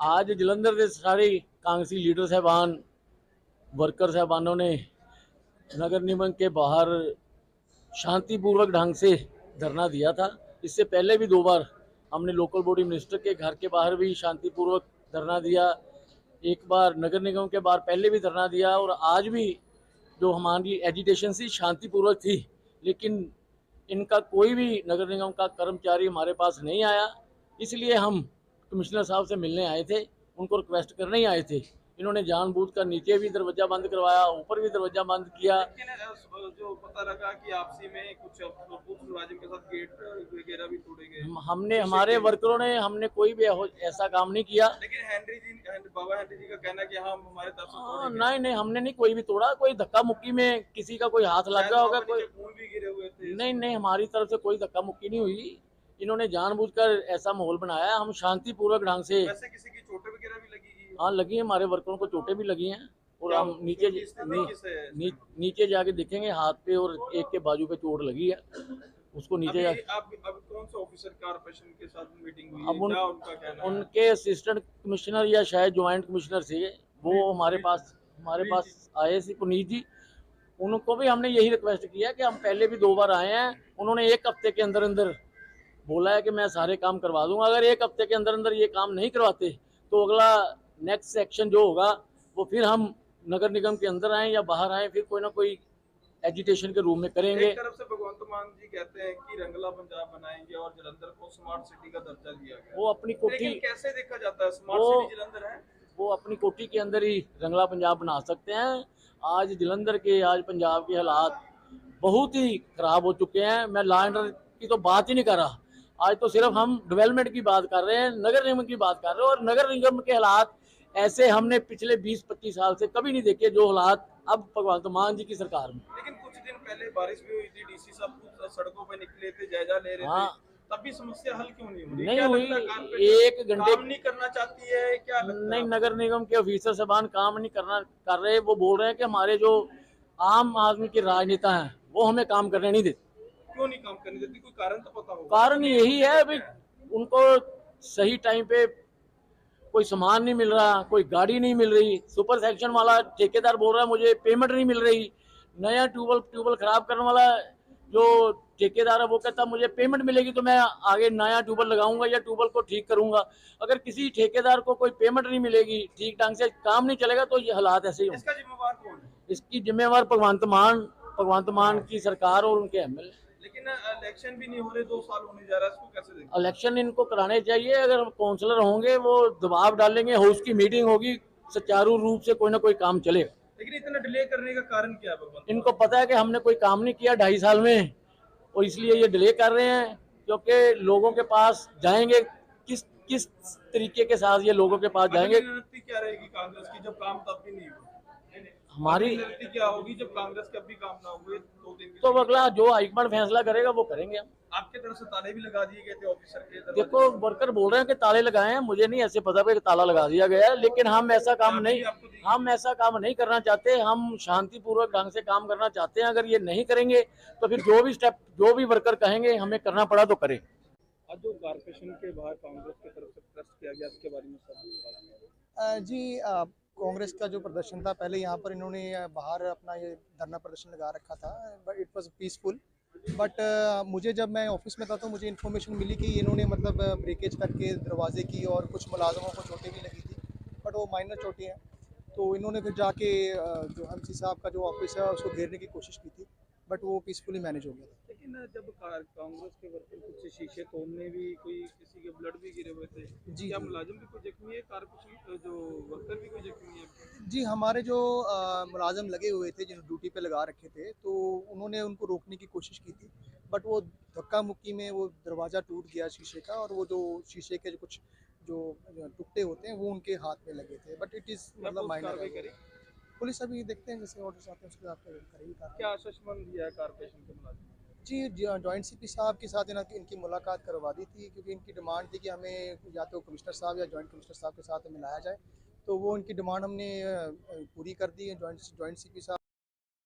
आज जलंधर के सारे कांग्रेसी लीडर साहबान वर्कर साहबानों ने नगर निगम के बाहर शांतिपूर्वक ढंग से धरना दिया था। इससे पहले भी 2 बार हमने लोकल बॉडी मिनिस्टर के घर के बाहर भी शांतिपूर्वक धरना दिया। एक बार नगर निगम के बाहर पहले भी धरना दिया और आज भी जो हमारी एजिटेशन थी शांतिपूर्वक थी। लेकिन इनका कोई भी नगर निगम का कर्मचारी हमारे पास नहीं आया, इसलिए हम कमिश्नर साहब से मिलने आए थे, उनको रिक्वेस्ट करने ही आए थे। इन्होंने जानबूझकर नीचे भी दरवाजा बंद करवाया, ऊपर भी दरवाजा बंद किया। लेकिन जो पता लगा कि आपसी में कुछ बूथ मुलाजिम के साथ गेट वगैरह भी तोड़े गए। हमने हमारे वर्करों ने हमने कोई भी ऐसा काम नहीं किया। लेकिन बाबा हेनरी जी का कहना है कि हाँ हमारे तरफ से तोड़े गए। नहीं नहीं, हमने नहीं कोई भी तोड़ा। कोई धक्का मुक्की में किसी का कोई हाथ लग गया होगा, कोई फूल भी गिरे हुए थे। नहीं नहीं, हमारी तरफ से कोई धक्का मुक्की नहीं हुई। इन्होंने जानबूझकर ऐसा माहौल बनाया। हम शांतिपूर्वक ढंग से, वैसे किसी की चोटें वगैरह भी लगी? हाँ लगी है, हमारे वर्करों को चोटें भी लगी हैं। और हम नीचे जाके देखेंगे, हाथ पे और एक के बाजू पे चोट लगी है। उसको नीचे जाके अब कौन सा ऑफिसर कारपोरेशन के साथ मीटिंग हुई? अब उनका कहना है? उनके असिस्टेंट कमिश्नर या शायद ज्वाइंट कमिश्नर थे, वो हमारे पास आए थे, पुनीत जी। उनको भी हमने यही रिक्वेस्ट किया कि हम पहले भी 2 बार आए हैं। उन्होंने 1 हफ्ते के अंदर अंदर बोला है कि मैं सारे काम करवा दूंगा। अगर 1 हफ्ते के अंदर अंदर ये काम नहीं करवाते तो अगला नेक्स्ट सेक्शन जो होगा वो फिर हम नगर निगम के अंदर आए या बाहर आए, फिर कोई ना कोई एजिटेशन के रूप में करेंगे। एक तरफ से भगवंत मान जी कहते हैं कि रंगला पंजाब बनाएंगे और जलंधर को स्मार्ट सिटी का दर्जा दिया गया। वो अपनी कोठी, कैसे देखा जाता है स्मार्ट सिटी जलंधर है? वो अपनी कोठी के अंदर ही रंगला पंजाब बना सकते हैं। आज जलंधर के, आज पंजाब के हालात बहुत ही खराब हो चुके हैं। मैं लॉ एंड ऑर्डर की तो बात ही नहीं कर रहा, आज तो सिर्फ हम डेवलपमेंट की बात कर रहे हैं, नगर निगम की बात कर रहे हैं। और नगर निगम के हालात ऐसे हमने पिछले 20-25 साल से कभी नहीं देखे जो हालात अब भगवंत मान जी की सरकार में। लेकिन कुछ दिन पहले बारिश भी हुई थी, डीसी साहब खुद सड़कों पर निकले थे, जायजा ले रहे थे, तब भी समस्या हल क्यों नहीं हुई? नहीं हुई। 1 घंटे काम नहीं करना चाहती है क्या? नहीं, नगर निगम के ऑफिसर साहबान काम नहीं कर रहे। वो बोल रहे हैं कि हमारे जो आम आदमी के राजनेता हैं वो हमें काम करने नहीं देते। क्यों नहीं काम करने देती? कोई कारण तो पता होगा। कारण यही है भाई, उनको सही टाइम पे कोई सामान नहीं मिल रहा, कोई गाड़ी नहीं मिल रही। सुपर सेक्शन वाला ठेकेदार बोल रहा है मुझे पेमेंट नहीं मिल रही। नया ट्यूबवेल खराब करने वाला जो ठेकेदार है वो कहता है मुझे पेमेंट मिलेगी तो मैं आगे नया ट्यूबवेल लगाऊंगा या ट्यूबवेल को ठीक करूंगा। अगर किसी ठेकेदार को कोई पेमेंट नहीं मिलेगी, ठीक ढंग से काम नहीं चलेगा, तो ये हालात ऐसे ही होंगे। इसका जिम्मेवार कौन है? इसकी जिम्मेवार भगवंत मान की सरकार और उनके एमएलए। लेकिन इलेक्शन भी नहीं हो रहे, 2 साल होने जा रहा है, इसको कैसे देखें? इलेक्शन इनको कराने चाहिए। अगर काउंसलर होंगे वो दबाव डालेंगे, हाउस की मीटिंग होगी, सुचारू रूप से कोई ना कोई काम चलेगा। लेकिन इतना डिले करने का कारण क्या है भगवंत? इनको पता है कि हमने कोई काम नहीं किया 2.5 साल में, और इसलिए ये डिले कर रहे हैं। क्योंकि लोगों के पास जाएंगे किस किस तरीके के साथ ये लोगों के पास जाएंगे। रणनीति क्या रहेगी कांग्रेस की जब काम तब भी नहीं हुआ? हमारी रणनीति क्या होगी जब कांग्रेस के अब भी काम ना हुए? 2 दिन तो अगला जो हाईकमांड फैसला करेगा वो करेंगे हम। आपके तरफ से ताले भी लगा दिए गए थे ऑफिसर के दरवाजे? देखो, वर्कर बोल रहे हैं कि ताले लगाए हैं, मुझे नहीं ऐसे पता कि ताला लगा दिया गया है। लेकिन हम ऐसा काम नहीं करना चाहते। हम शांतिपूर्वक ढंग से काम करना चाहते हैं। अगर ये नहीं करेंगे तो फिर जो भी वर्कर कहेंगे हमें करना पड़ा तो करें। आज जो कारपोरेशन के बाहर कांग्रेस की तरफ से प्रेस किया गया, इसके बारे में सब जी, कांग्रेस का जो प्रदर्शन था, पहले यहाँ पर इन्होंने बाहर अपना ये धरना प्रदर्शन लगा रखा था, but it was peaceful. But मुझे जब मैं ऑफिस में था तो मुझे इन्फॉर्मेशन मिली कि इन्होंने मतलब ब्रेकेज करके दरवाजे की और कुछ मुलाजमों को चोटें भी लगी थी, बट वो माइनर चोटें हैं। तो इन्होंने फिर जाके जो एमसी साहब का जो ऑफिस है उसको घेरने की कोशिश की थी, बट वो पीसफुली मैनेज हो गया था। लेकिन जब कांग्रेस के वर्कर कुछ शीशे तोड़ने भी, कोई किसी के ब्लड भी गिरे हुए थे, जी क्या जी मुलाजिम भी कोई जख्मी है? कारपोरेशन जो वर्कर भी कोई जख्मी है? जी, हमारे जो मुलाजिम लगे हुए थे, जिन्होंने ड्यूटी पे लगा रखे थे, तो उन्होंने उनको रोकने की कोशिश की थी, बट वो धक्का मुक्की में वो दरवाज़ा टूट गया शीशे का, और वो जो शीशे के कुछ जो टुकड़े होते हैं वो उनके हाथ में लगे थे, बट इट इज़ मतलब माइनर। पुलिस अभी देखते हैं जैसे ऑर्डर्स आते हैं उसके हिसाब से करेगी कार्रवाई। क्या आश्वासन दिया है कारपोरेशन के मुलाजिम? जी, जॉइंट सीपी साहब के साथ इनकी मुलाकात करवा दी थी, क्योंकि इनकी डिमांड थी कि हमें या तो कमिश्नर साहब या जॉइंट कमिश्नर साहब के साथ मिलाया जाए। तो वो उनकी डिमांड हमने पूरी कर दी है। जॉइंट सीपी साहब